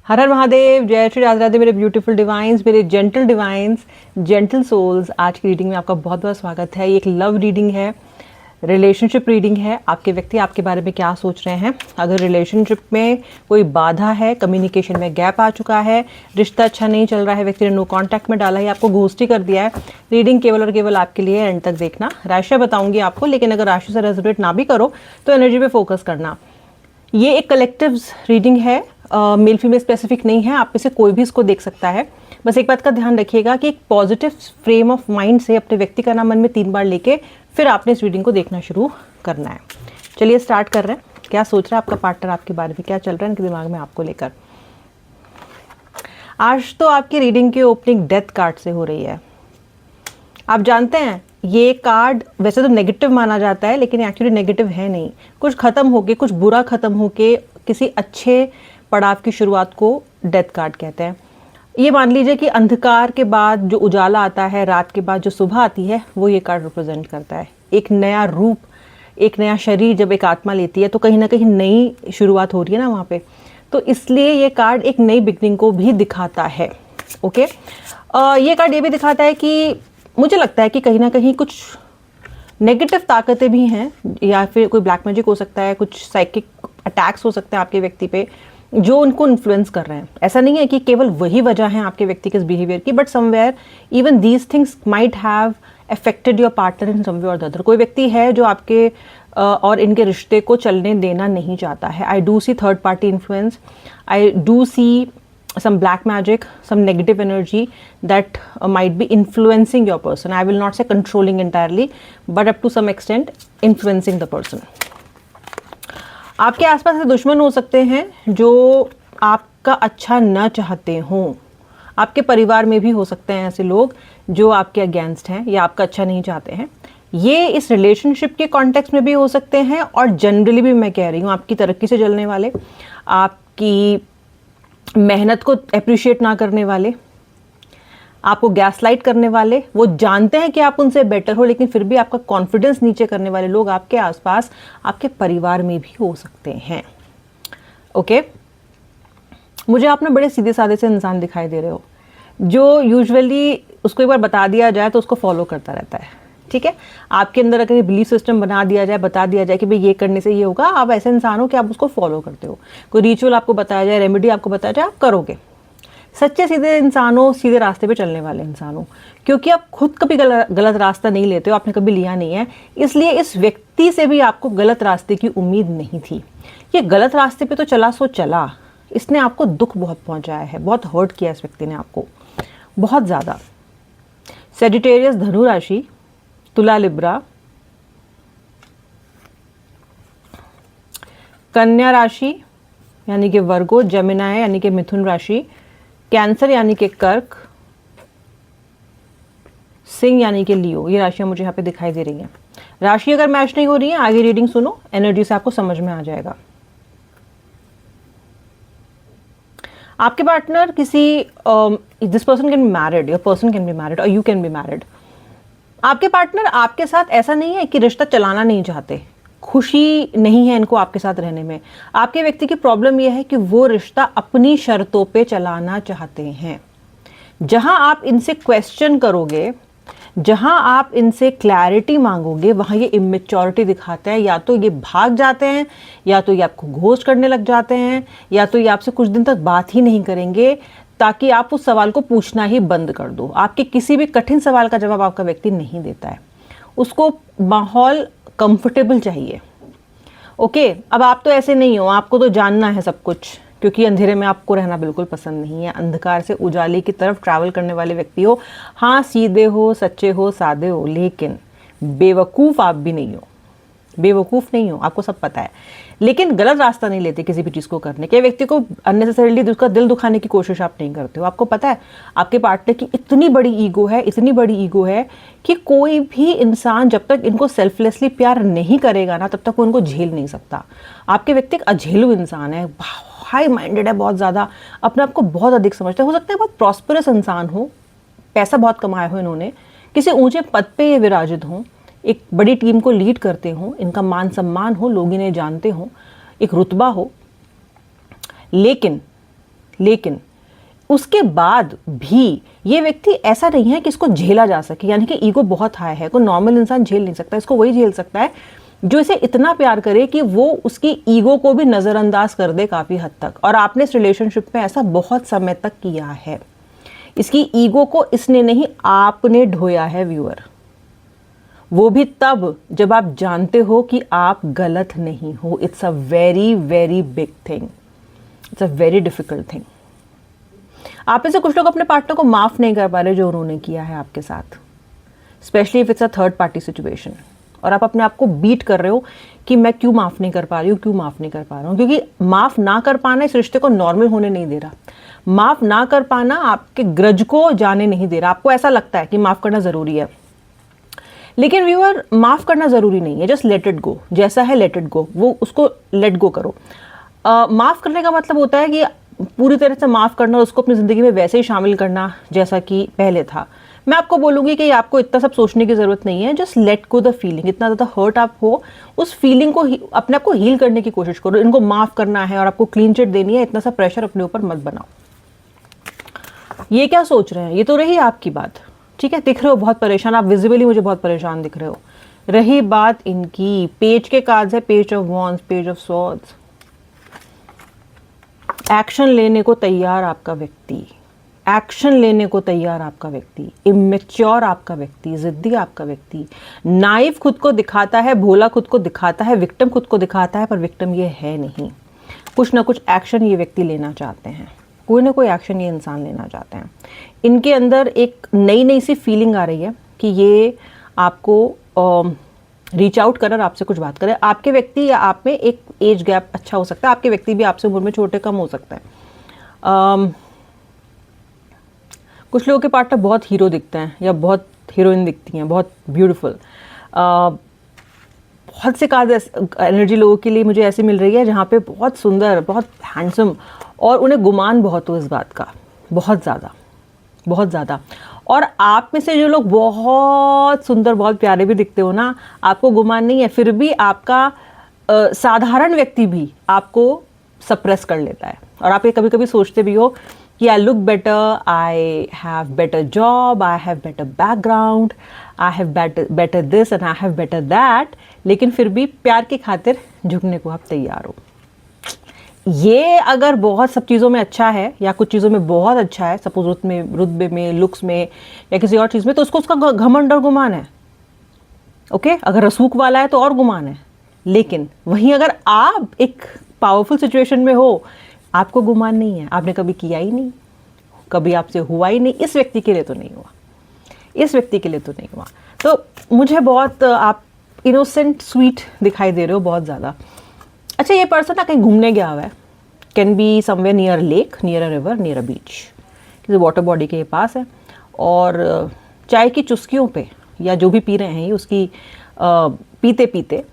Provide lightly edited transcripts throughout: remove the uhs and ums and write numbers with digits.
हर हर महादेव, जय श्री राधे राधे मेरे ब्यूटीफुल डिवाइन्स, मेरे जेंटल डिवाइन्स, जेंटल सोल्स। आज की रीडिंग में आपका बहुत बहुत स्वागत है। ये एक लव रीडिंग है, रिलेशनशिप रीडिंग है। आपके व्यक्ति आपके बारे में क्या सोच रहे हैं। अगर रिलेशनशिप में कोई बाधा है, कम्युनिकेशन में गैप आ चुका है, रिश्ता अच्छा नहीं चल रहा है, व्यक्ति ने नो कॉन्टैक्ट में डाला है, आपको घोस्टी कर दिया है, रीडिंग केवल और केवल आपके लिए एंड तक देखना। राशियाँ बताऊंगी आपको, लेकिन अगर राशि से रेजोनेट ना भी करो तो एनर्जी पे फोकस करना। ये एक कलेक्टिव रीडिंग है, मेल फीमेल स्पेसिफिक नहीं है। आप में से कोई भी इसको देख सकता है। बस एक बात का ध्यान रखिएगा कि एक पॉजिटिव फ्रेम ऑफ माइंड से अपने व्यक्ति का नाम मन में 3 बार लेके फिर आपने इस रीडिंग को देखना शुरू करना है। चलिए स्टार्ट कर रहे हैं। क्या सोच रहा है आपका पार्टनर आपके बारे में, क्या चल रहा है इनके दिमाग में आपको लेकर। आज तो आपकी रीडिंग की ओपनिंग डेथ कार्ड से हो रही है। आप जानते हैं ये कार्ड वैसे तो नेगेटिव माना जाता है, लेकिन एक्चुअली नेगेटिव है नहीं। कुछ खत्म होके, कुछ बुरा खत्म होके किसी अच्छे पड़ाव की शुरुआत को डेथ कार्ड कहते हैं। ये मान लीजिए कि अंधकार के बाद जो उजाला आता है, रात के बाद जो सुबह आती है, वो ये कार्ड रिप्रेजेंट करता है। एक नया रूप, एक नया शरीर जब एक आत्मा लेती है तो कहीं ना कहीं नई शुरुआत हो रही है ना वहाँ पे। तो इसलिए ये कार्ड एक नई बिगनिंग को भी दिखाता है। ओके, ये कार्ड ये भी दिखाता है कि मुझे लगता है कि कहीं ना कहीं कुछ नेगेटिव ताकतें भी हैं, या फिर कोई ब्लैक मैजिक हो सकता है, कुछ साइकिक अटैक्स हो सकते हैं आपके व्यक्ति पे जो उनको इन्फ्लुएंस कर रहे हैं। ऐसा नहीं है कि केवल वही वजह है आपके व्यक्ति के बिहेवियर की, but somewhere even these things might have affected your partner in some way और द अदर। कोई व्यक्ति है जो आपके और इनके रिश्ते को चलने देना नहीं चाहता है। I do see third party influence, I do see some black magic, some negative energy that might be influencing your person. I will not say controlling entirely, but up to some extent influencing the person. आपके आसपास ऐसे दुश्मन हो सकते हैं जो आपका अच्छा न चाहते हों। आपके परिवार में भी हो सकते हैं ऐसे लोग जो आपके अगेंस्ट हैं या आपका अच्छा नहीं चाहते हैं। ये इस रिलेशनशिप के कॉन्टेक्स्ट में भी हो सकते हैं, और जनरली भी मैं कह रही हूँ आपकी तरक्की से जलने वाले, आपकी मेहनत को अप्रिशिएट ना करने वाले, आपको गैसलाइट करने वाले, वो जानते हैं कि आप उनसे बेटर हो लेकिन फिर भी आपका कॉन्फिडेंस नीचे करने वाले लोग आपके आसपास, आपके परिवार में भी हो सकते हैं। ओके, मुझे आप ना बड़े सीधे साधे से इंसान दिखाई दे रहे हो जो यूजुअली उसको एक बार बता दिया जाए तो उसको फॉलो करता रहता है। ठीक है, आपके अंदर अगर बिलीफ सिस्टम बना दिया जाए, बता दिया जाए कि भाई ये करने से ये होगा, आप ऐसे इंसान हो कि आप उसको फॉलो करते हो। कोई रिचुअल आपको बताया जाए, रेमेडी आपको बताया जाए, आप करोगे। सच्चे सीधे इंसान हो, सीधे रास्ते पे चलने वाले इंसान हो, क्योंकि आप खुद कभी गलत रास्ता नहीं लेते हो, आपने कभी लिया नहीं है। इसलिए इस व्यक्ति से भी आपको गलत रास्ते की उम्मीद नहीं थी। ये गलत रास्ते पे तो चला सो चला, इसने आपको दुख बहुत पहुंचाया है, बहुत हर्ट किया इस व्यक्ति ने आपको बहुत ज़्यादा। सेजिटेरियस धनु राशि, तुला लिब्रा, कन्या राशि यानी कि वर्गो, जेमिनाई यानी कि मिथुन राशि, कैंसर यानी कि कर्क, सिंह यानी कि लियो। ये राशियां मुझे यहाँ पे दिखाई दे रही हैं। राशि अगर मैच नहीं हो रही है, आगे रीडिंग सुनो, एनर्जी से आपको समझ में आ जाएगा। आपके पार्टनर किसी this person can be married, your person can be married और यू कैन बी मैरिड। आपके पार्टनर आपके साथ ऐसा नहीं है कि रिश्ता चलाना नहीं चाहते, खुशी नहीं है इनको आपके साथ रहने में। आपके व्यक्ति की प्रॉब्लम यह है कि वो रिश्ता अपनी शर्तों पे चलाना चाहते हैं। जहां आप इनसे क्वेश्चन करोगे, जहां आप इनसे क्लैरिटी मांगोगे, वहां ये इमेच्योरिटी दिखाते हैं। या तो ये भाग जाते हैं, या तो ये आपको घोस्ट करने लग जाते हैं, या तो ये आपसे कुछ दिन तक बात ही नहीं करेंगे ताकि आप उस सवाल को पूछना ही बंद कर दो। आपके किसी भी कठिन सवाल का जवाब आपका व्यक्ति नहीं देता है, उसको माहौल कंफर्टेबल चाहिए। ओके, अब आप तो ऐसे नहीं हो, आपको तो जानना है सब कुछ, क्योंकि अंधेरे में आपको रहना बिल्कुल पसंद नहीं है। अंधकार से उजाले की तरफ ट्रैवल करने वाले व्यक्ति हो। हाँ, सीधे हो, सच्चे हो, सादे हो, लेकिन बेवकूफ़ आप भी नहीं हो। बेवकूफ़ नहीं हो, आपको सब पता है, लेकिन गलत रास्ता नहीं लेते किसी भी चीज़ को करने के। व्यक्ति को अननेसेसरीली उसका दिल दुखाने की कोशिश आप नहीं करते हो। आपको पता है आपके पार्टनर की इतनी बड़ी ईगो है, इतनी बड़ी ईगो है कि कोई भी इंसान जब तक इनको सेल्फलेसली प्यार नहीं करेगा ना, तब तक वो उनको झेल नहीं सकता। आपके व्यक्ति एक अझेलू इंसान है, हाई माइंडेड है, बहुत ज़्यादा अपने आप को बहुत अधिक समझता है। हो सकता है बहुत प्रॉस्परस इंसान हो, पैसा बहुत कमाया हो इन्होंने, किसी ऊंचे पद पे ये विराजित हों, एक बड़ी टीम को लीड करते हों, इनका मान सम्मान हो, लोग इन्हें जानते हों, एक रुतबा हो, लेकिन लेकिन उसके बाद भी ये व्यक्ति ऐसा नहीं है कि इसको झेला जा सके, यानी कि ईगो बहुत हाई है, कोई नॉर्मल इंसान झेल नहीं सकता। इसको वही झेल सकता है जो इसे इतना प्यार करे कि वो उसकी ईगो को भी नज़रअंदाज कर दे काफ़ी हद तक। और आपने इस रिलेशनशिप में ऐसा बहुत समय तक किया है। इसकी ईगो को इसने नहीं, आपने ढोया है व्यूअर। वो भी तब जब आप जानते हो कि आप गलत नहीं हो। It's a very very big thing, it's a very difficult thing. आप में से कुछ लोग अपने पार्टनर को माफ़ नहीं कर पा रहे जो उन्होंने किया है आपके साथ, specially if it's a third party situation. और आप अपने आप को बीट कर रहे हो कि मैं क्यों माफ़ नहीं कर पा रही हूँ, क्यों माफ़ नहीं कर पा रहा हूँ। क्योंकि माफ़ ना कर पाना इस रिश्ते को नॉर्मल होने नहीं दे रहा। माफ़ ना कर पाना आपके ग्रज को जाने नहीं दे रहा। आपको ऐसा लगता है कि माफ़ करना ज़रूरी है, लेकिन व्यूअर माफ़ करना ज़रूरी नहीं है। जस्ट लेट इट गो, जैसा है लेट इट गो, वो उसको लेट गो करो। माफ़ करने का मतलब होता है कि पूरी तरह से माफ़ करना और उसको अपनी ज़िंदगी में वैसे ही शामिल करना जैसा कि पहले था। मैं आपको बोलूँगी कि आपको इतना सब सोचने की ज़रूरत नहीं है। Just let go the feeling. इतना ज़्यादा हर्ट आप हो, उस फीलिंग को अपने आप को हील करने की कोशिश करो। इनको माफ़ करना है और आपको क्लीन चिट देनी है, इतना सा प्रेशर अपने ऊपर मत बनाओ। ये क्या सोच रहे हैं, ये तो रही आपकी बात, ठीक है। दिख रहे हो बहुत परेशान, आप विजिबली मुझे बहुत परेशान दिख रहे हो। रही बात इनकी, पेज के कार्ड्स है, page of wands, page of swords. Action लेने को तैयार आपका व्यक्ति, एक्शन लेने को तैयार आपका व्यक्ति, इमेच्योर आपका व्यक्ति, जिद्दी आपका व्यक्ति, नाइव खुद को दिखाता है, भोला खुद को दिखाता है, विक्टिम खुद को दिखाता है, पर विक्टिम ये है नहीं। कुछ ना कुछ एक्शन ये व्यक्ति लेना चाहते हैं, कोई ना कोई एक्शन ये इंसान लेना चाहते हैं। इनके अंदर एक नई नई सी फीलिंग आ रही है कि ये आपको रीच आउट कर और आपसे कुछ बात करे। आपके व्यक्ति या आप में एक एज गैप अच्छा हो सकता है, आपके व्यक्ति भी आपसे उम्र में छोटे कम हो सकता है। कुछ लोगों के पार्टनर बहुत हीरो दिखते हैं या बहुत हीरोइन दिखती हैं, बहुत ब्यूटीफुल। बहुत से कार्ड एनर्जी लोगों के लिए मुझे ऐसी मिल रही है जहाँ पे बहुत सुंदर, बहुत हैंडसम, और उन्हें गुमान बहुत हो इस बात का, बहुत ज़्यादा, बहुत ज़्यादा। और आप में से जो लोग बहुत सुंदर, बहुत प्यारे भी दिखते हो ना, आपको गुमान नहीं है, फिर भी आपका साधारण व्यक्ति भी आपको सप्रेस कर लेता है। और आप ये कभी कभी सोचते भी हो कि I look better, I have better job, I have better background, I have better this and I have better that, लेकिन फिर भी प्यार की खातिर झुकने को आप तैयार हो। ये अगर बहुत सब चीज़ों में अच्छा है या कुछ चीज़ों में बहुत अच्छा है, सपोज रुतबे में, लुक्स में या किसी और चीज़ में, तो उसको उसका घमंड और गुमान है। ओके, अगर रसूख वाला है तो और गुमान है। लेकिन वहीं अगर आप एक पावरफुल सिचुएशन में हो, आपको गुमान नहीं है, आपने कभी किया ही नहीं, कभी आपसे हुआ ही नहीं। इस व्यक्ति के लिए तो नहीं हुआ, इस व्यक्ति के लिए तो नहीं हुआ। तो मुझे बहुत आप इनोसेंट स्वीट दिखाई दे रहे हो, बहुत ज़्यादा। अच्छा, ये पर्सन ना कहीं घूमने गया हुआ है, can be somewhere near lake, near a river, near a beach, किसी वाटर बॉडी के पास है, और चाय की चुस्कियों पे या जो भी पी रहे हैं उसकी पीते पीते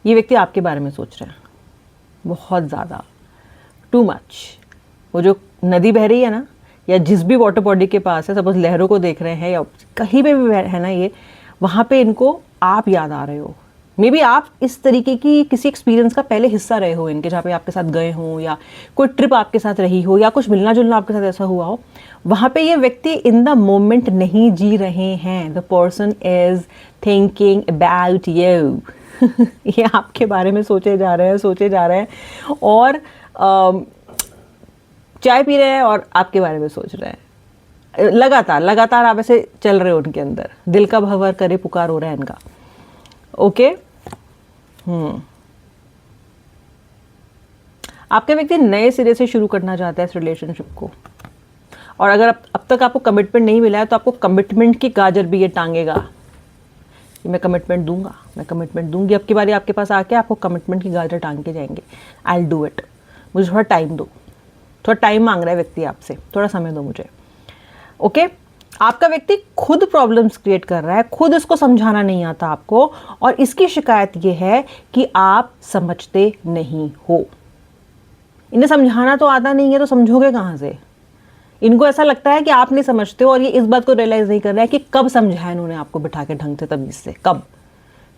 ये व्यक्ति आपके बारे में सोच रहे हैं बहुत ज़्यादा, टू मच। वो जो नदी बह रही है ना, या जिस भी वाटर बॉडी के पास है, सपोज लहरों को देख रहे हैं या कहीं पे भी है ना ये, वहाँ पे इनको आप याद आ रहे हो। मे बी आप इस तरीके की किसी एक्सपीरियंस का पहले हिस्सा रहे हो इनके, जहाँ पे आपके साथ गए हों, या कोई ट्रिप आपके साथ रही हो, या कुछ मिलना जुलना आपके साथ ऐसा हुआ हो। वहाँ पे ये व्यक्ति इन द मोमेंट नहीं जी रहे हैं। The person is thinking about you. ये आपके बारे में सोचे जा रहे हैं, सोचे जा रहे हैं, और चाय पी रहे हैं और आपके बारे में सोच रहे हैं। लगातार लगातार आप ऐसे चल रहे हो उनके अंदर, दिल का भंवर करे पुकार हो रहा है इनका। ओके, आपका व्यक्ति नए सिरे से शुरू करना चाहता है इस रिलेशनशिप को, और अगर अब तक आपको कमिटमेंट नहीं मिला है तो आपको कमिटमेंट की गाजर भी ये टांगेगा कि मैं कमिटमेंट दूंगा, मैं कमिटमेंट दूंगी। अब की बारी आपके पास आके आपको कमिटमेंट की गाजर टांग के जाएंगे। आई विल डू इट, मुझे थोड़ा टाइम दो, थोड़ा टाइम मांग रहा है व्यक्ति आपसे, थोड़ा समय दो मुझे। ओके, आपका व्यक्ति खुद प्रॉब्लम्स क्रिएट कर रहा है, खुद इसको समझाना नहीं आता आपको, और इसकी शिकायत ये है कि आप समझते नहीं हो। इन्हें समझाना तो आता नहीं है, तो समझोगे कहाँ से? इनको ऐसा लगता है कि आप नहीं समझते हो, और ये इस बात को रियलाइज नहीं कर रहा है कि कब समझाया इन्होंने आपको बिठा के ढंग से, तमीज से, कब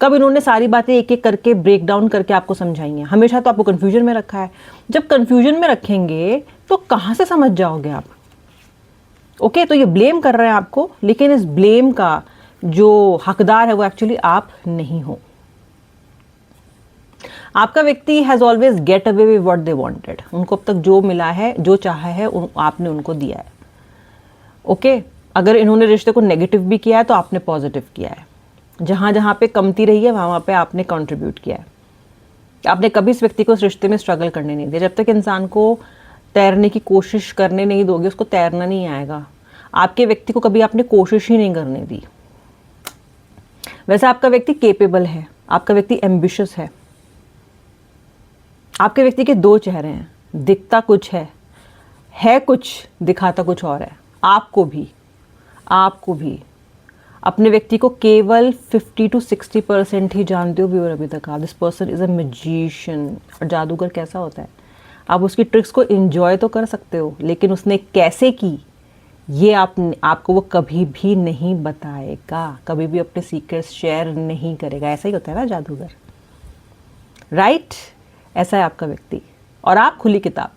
कब इन्होंने सारी बातें एक एक करके ब्रेक डाउन करके आपको समझाई हैं? हमेशा तो आपको कन्फ्यूजन में रखा है। जब कन्फ्यूजन में रखेंगे तो कहाँ से समझ जाओगे आप? ओके, तो ये ब्लेम कर रहे हैं आपको, लेकिन इस ब्लेम का जो हकदार है वो एक्चुअली आप नहीं हो। आपका व्यक्ति has always get away with what they wanted. उनको अब तक जो मिला है, जो चाहा है, आपने उनको दिया है। ओके, अगर इन्होंने रिश्ते को नेगेटिव भी किया है तो आपने पॉजिटिव किया है। जहाँ जहाँ पे कमती रही है वहाँ पे आपने कंट्रीब्यूट किया है। आपने कभी इस व्यक्ति को उस रिश्ते में स्ट्रगल करने नहीं दिया। जब तक इंसान को तैरने की कोशिश करने नहीं दोगे, उसको तैरना नहीं आएगा। आपके व्यक्ति को कभी आपने कोशिश ही नहीं करने दी। वैसे आपका व्यक्ति केपेबल है, आपका व्यक्ति एम्बिशियस है। आपके व्यक्ति के दो चेहरे हैं, दिखता कुछ है कुछ, दिखाता कुछ और है। आपको भी अपने व्यक्ति को केवल 50 to 60% ही जानते हो व्यूअर अभी तक आप। This person is a magician. और जादूगर कैसा होता है? आप उसकी ट्रिक्स को एंजॉय तो कर सकते हो, लेकिन उसने कैसे की ये आपको वो कभी भी नहीं बताएगा, कभी भी अपने सीक्रेट्स शेयर नहीं करेगा। ऐसा ही होता है ना जादूगर, राइट? ऐसा है आपका व्यक्ति। और आप खुली किताब,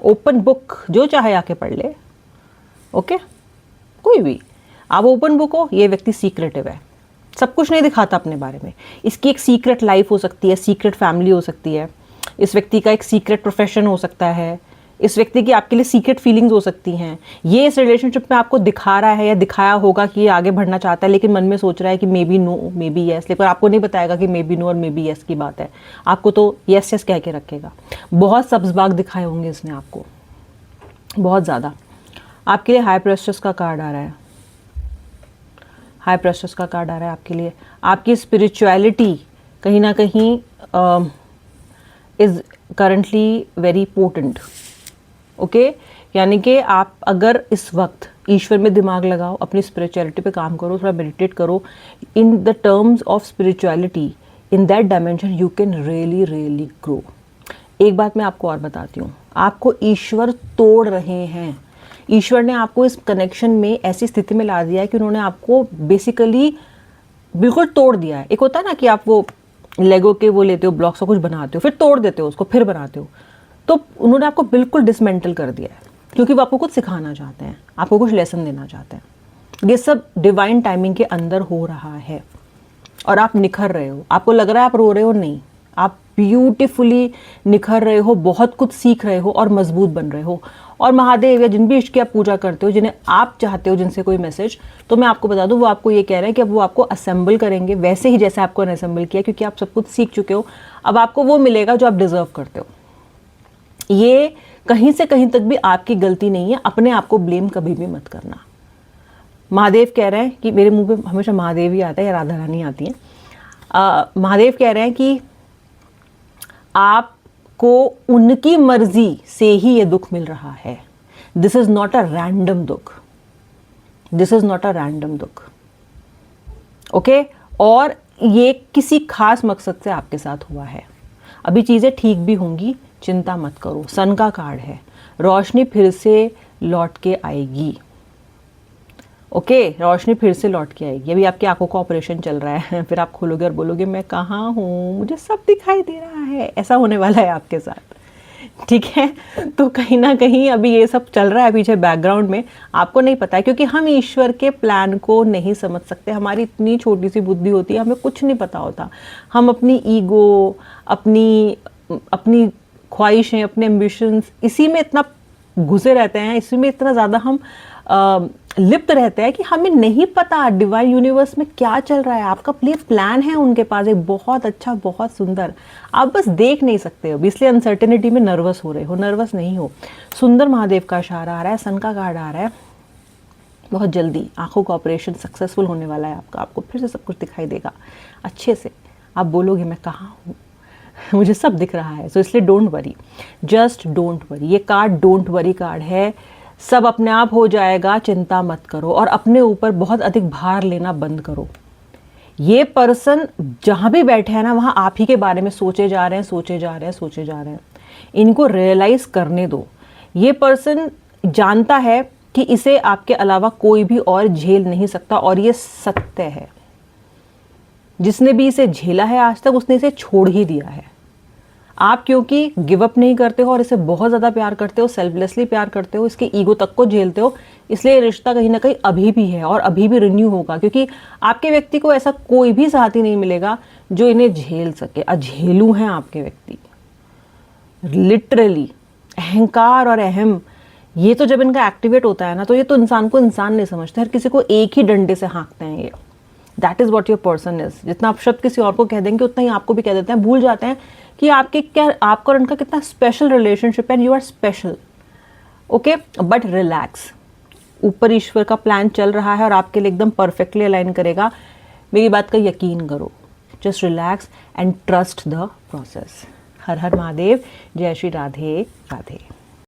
ओपन बुक, जो चाहे आके पढ़ ले। ओके, कोई भी आप ओपन बुक हो। ये व्यक्ति सीक्रेटिव है, सब कुछ नहीं दिखाता अपने बारे में। इसकी एक सीक्रेट लाइफ हो सकती है, सीक्रेट फैमिली हो सकती है, इस व्यक्ति का एक सीक्रेट प्रोफेशन हो सकता है, इस व्यक्ति की आपके लिए सीक्रेट फीलिंग्स हो सकती हैं। ये इस रिलेशनशिप में आपको दिखा रहा है या दिखाया होगा कि ये आगे बढ़ना चाहता है, लेकिन मन में सोच रहा है कि maybe no maybe yes, लेकिन आपको नहीं बताएगा कि मे बी नो और मे बी येस की बात है। आपको तो येस येस कह के रखेगा। बहुत सब्ज बाग दिखाए होंगे इसने आपको, बहुत ज़्यादा। आपके लिए हाई प्रेस्टिज का कार्ड आ रहा है, हाई प्रेस्टिज का कार्ड आ रहा है आपके लिए। आपकी स्पिरिचुअलिटी कहीं ना कहीं is currently very potent. Okay, यानी कि आप अगर इस वक्त ईश्वर में दिमाग लगाओ, अपनी स्पिरिचुअलिटी पे काम करो, थोड़ा मेडिटेट करो, in the terms of spirituality, in that dimension you can really really grow. एक बात मैं आपको और बताती हूँ, आपको ईश्वर तोड़ रहे हैं। ईश्वर ने आपको इस कनेक्शन में ऐसी स्थिति में ला दिया है कि उन्होंने आपको बेसिकली बिल्कुल तोड़ दिया है। एक होता है ना कि आप वो लेगो के वो लेते हो ब्लॉक्स और कुछ बनाते हो, फिर तोड़ देते हो उसको, फिर बनाते हो। तो उन्होंने आपको बिल्कुल डिसमेंटल कर दिया है, क्योंकि वो आपको कुछ सिखाना चाहते हैं, आपको कुछ लेसन देना चाहते हैं। ये सब डिवाइन टाइमिंग के अंदर हो रहा है और आप निखर रहे हो। आपको लग रहा है आप रो रहे हो, नहीं, आप ब्यूटीफुली निखर रहे हो, बहुत कुछ सीख रहे हो और मजबूत बन रहे हो। और महादेव या जिन भी इष्ट की आप पूजा करते हो, जिन्हें आप चाहते हो, जिनसे कोई मैसेज, तो मैं आपको बता दूं, वो आपको ये कह रहे हैं कि अब वो आपको असेंबल करेंगे वैसे ही जैसे आपको असेंबल किया, क्योंकि आप सब कुछ सीख चुके हो। अब आपको वो मिलेगा जो आप डिजर्व करते हो। ये कहीं से कहीं तक भी आपकी गलती नहीं है। अपने आप को ब्लेम कभी भी मत करना। महादेव कह रहे हैं कि मेरे मुंह पे हमेशा महादेव ही आता है या राधा रानी आती है। महादेव कह रहे हैं कि आपको उनकी मर्जी से ही ये दुख मिल रहा है। This is not a random दुख, this is not a random दुख। ओके, और ये किसी खास मकसद से आपके साथ हुआ है। अभी चीजें ठीक भी होंगी, चिंता मत करो। सन का कार्ड है, रोशनी फिर से लौट के आएगी। ओके, रोशनी फिर से लौट के आएगी। अभी आपकी आंखों का ऑपरेशन चल रहा है, फिर आप खोलोगे और बोलोगे मैं कहाँ हूँ, मुझे सब दिखाई दे रहा है। ऐसा होने वाला है आपके साथ, ठीक है? तो कहीं ना कहीं अभी ये सब चल रहा है पीछे बैकग्राउंड में, आपको नहीं पता है, क्योंकि हम ईश्वर के प्लान को नहीं समझ सकते। हमारी इतनी छोटी सी बुद्धि होती है, हमें कुछ नहीं पता होता। हम अपनी ईगो, अपनी ख्वाहिशें, अपने एम्बिशंस, इसी में इतना घुसे रहते हैं, इसी में इतना ज़्यादा हम लिप्त रहते हैं कि हमें नहीं पता डिवाइन यूनिवर्स में क्या चल रहा है। आपका प्लान है उनके पास एक बहुत अच्छा, बहुत सुंदर, आप बस देख नहीं सकते हो, इसलिए अनसर्टेनिटी में नर्वस हो रहे हो। नर्वस नहीं हो। सुंदर महादेव का इशारा आ रहा है, सन का कार्ड आ रहा है। बहुत जल्दी आंखों का ऑपरेशन सक्सेसफुल होने वाला है आपका। आपको फिर से सब कुछ दिखाई देगा अच्छे से। आप बोलोगे मैं कहाँ हूँ, मुझे सब दिख रहा है। सो इसलिए don't worry, just don't worry. ये कार्ड डोंट वरी कार्ड है। सब अपने आप हो जाएगा, चिंता मत करो और अपने ऊपर बहुत अधिक भार लेना बंद करो। ये पर्सन जहाँ भी बैठे हैं ना, वहाँ आप ही के बारे में सोचे जा रहे हैं, सोचे जा रहे हैं, सोचे जा रहे हैं। इनको रियलाइज करने दो। ये पर्सन जानता है कि इसे आपके अलावा कोई भी और झेल नहीं सकता और ये सत्य है। जिसने भी इसे झेला है आज तक उसने इसे छोड़ ही दिया है। आप क्योंकि गिव अप नहीं करते हो और इसे बहुत ज़्यादा प्यार करते हो, सेल्फलेसली प्यार करते हो, इसके ईगो तक को झेलते हो, इसलिए ये रिश्ता कहीं ना कहीं अभी भी है और अभी भी रिन्यू होगा, क्योंकि आपके व्यक्ति को ऐसा कोई भी साथी नहीं मिलेगा जो इन्हें झेल सके। अझेलू हैं आपके व्यक्ति, लिटरली। अहंकार और अहम, ये तो जब इनका एक्टिवेट होता है ना, तो ये तो इंसान को इंसान नहीं समझते, हर किसी को एक ही डंडे से हाँकते हैं ये। That is what your person is. जितना आप शब्द किसी और को कह देंगे उतना ही आपको भी कह देते हैं, भूल जाते हैं कि आपका और उनका कितना स्पेशल रिलेशनशिप है, you are special. Okay, but relax, ऊपर ईश्वर का प्लान चल रहा है और आपके लिए एकदम परफेक्टली अलाइन करेगा, मेरी बात का यकीन करो। Just relax and trust the process. हर हर महादेव, जय श्री राधे राधे।